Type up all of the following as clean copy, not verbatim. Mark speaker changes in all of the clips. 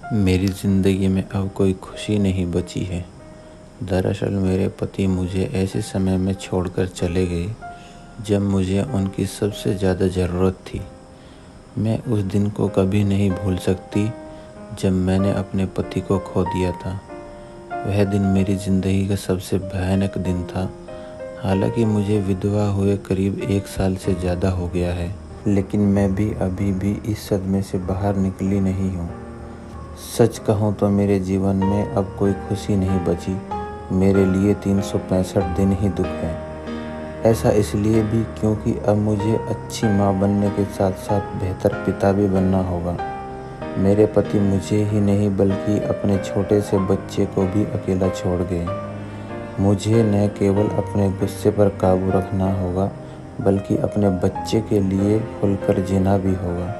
Speaker 1: मेरी ज़िंदगी में अब कोई खुशी नहीं बची है। दरअसल मेरे पति मुझे ऐसे समय में छोड़कर चले गए जब मुझे उनकी सबसे ज़्यादा ज़रूरत थी। मैं उस दिन को कभी नहीं भूल सकती जब मैंने अपने पति को खो दिया था। वह दिन मेरी ज़िंदगी का सबसे भयानक दिन था। हालांकि मुझे विधवा हुए करीब 1 साल से ज़्यादा हो गया है, लेकिन मैं भी अभी भी इस सदमे से बाहर निकली नहीं हूँ। सच कहूँ तो मेरे जीवन में अब कोई खुशी नहीं बची। मेरे लिए 365 दिन ही दुख है। ऐसा इसलिए भी क्योंकि अब मुझे अच्छी माँ बनने के साथ साथ बेहतर पिता भी बनना होगा। मेरे पति मुझे ही नहीं बल्कि अपने छोटे से बच्चे को भी अकेला छोड़ गए। मुझे न केवल अपने गुस्से पर काबू रखना होगा बल्कि अपने बच्चे के लिए खुलकर जीना भी होगा।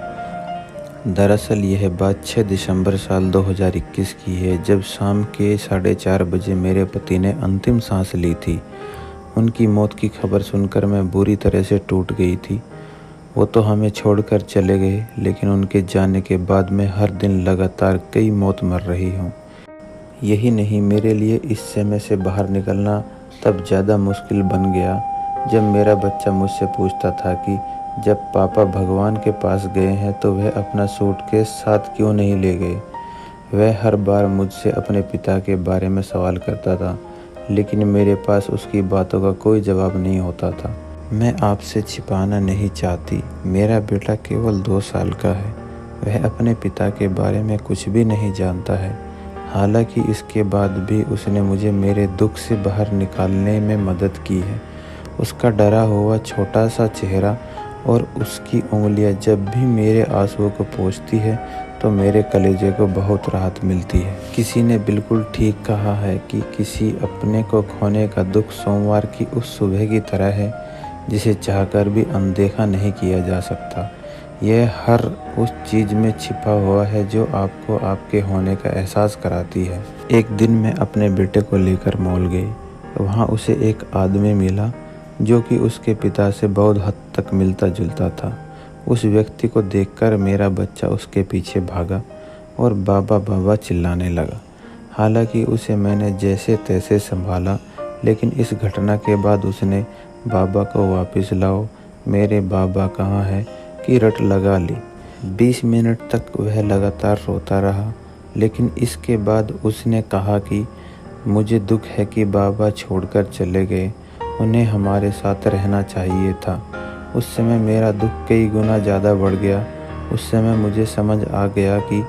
Speaker 1: दरअसल यह बात 6 दिसंबर साल 2021 की है, जब शाम के 4:30 बजे मेरे पति ने अंतिम सांस ली थी। उनकी मौत की खबर सुनकर मैं बुरी तरह से टूट गई थी। वो तो हमें छोड़कर चले गए, लेकिन उनके जाने के बाद मैं हर दिन लगातार कई मौत मर रही हूँ। यही नहीं, मेरे लिए इस समय से बाहर निकलना तब ज़्यादा मुश्किल बन गया जब मेरा बच्चा मुझसे पूछता था कि जब पापा भगवान के पास गए हैं तो वह अपना सूटकेस साथ क्यों नहीं ले गए। वह हर बार मुझसे अपने पिता के बारे में सवाल करता था, लेकिन मेरे पास उसकी बातों का कोई जवाब नहीं होता था। मैं आपसे छिपाना नहीं चाहती, मेरा बेटा केवल 2 साल का है। वह अपने पिता के बारे में कुछ भी नहीं जानता है। हालांकि इसके बाद भी उसने मुझे मेरे दुख से बाहर निकालने में मदद की है। उसका डरा हुआ छोटा सा चेहरा और उसकी उंगलियां जब भी मेरे आंसुओं को पोंछती है तो मेरे कलेजे को बहुत राहत मिलती है। किसी ने बिल्कुल ठीक कहा है कि किसी अपने को खोने का दुख सोमवार की उस सुबह की तरह है जिसे चाहकर भी अनदेखा नहीं किया जा सकता। यह हर उस चीज़ में छिपा हुआ है जो आपको आपके होने का एहसास कराती है। एक दिन मैं अपने बेटे को लेकर मॉल गई। वहाँ उसे एक आदमी मिला जो कि उसके पिता से बहुत हद तक मिलता जुलता था। उस व्यक्ति को देखकर मेरा बच्चा उसके पीछे भागा और बाबा बाबा चिल्लाने लगा। हालांकि उसे मैंने जैसे तैसे संभाला, लेकिन इस घटना के बाद उसने बाबा को वापस लाओ, मेरे बाबा कहाँ है की रट लगा ली। 20 मिनट तक वह लगातार रोता रहा, लेकिन इसके बाद उसने कहा कि मुझे दुख है कि बाबा छोड़कर चले गए, उन्हें हमारे साथ रहना चाहिए था। उस समय मेरा दुख कई गुना ज़्यादा बढ़ गया। उस समय मुझे समझ आ गया कि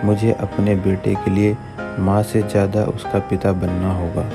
Speaker 1: मुझे अपने बेटे के लिए माँ से ज़्यादा उसका पिता बनना होगा।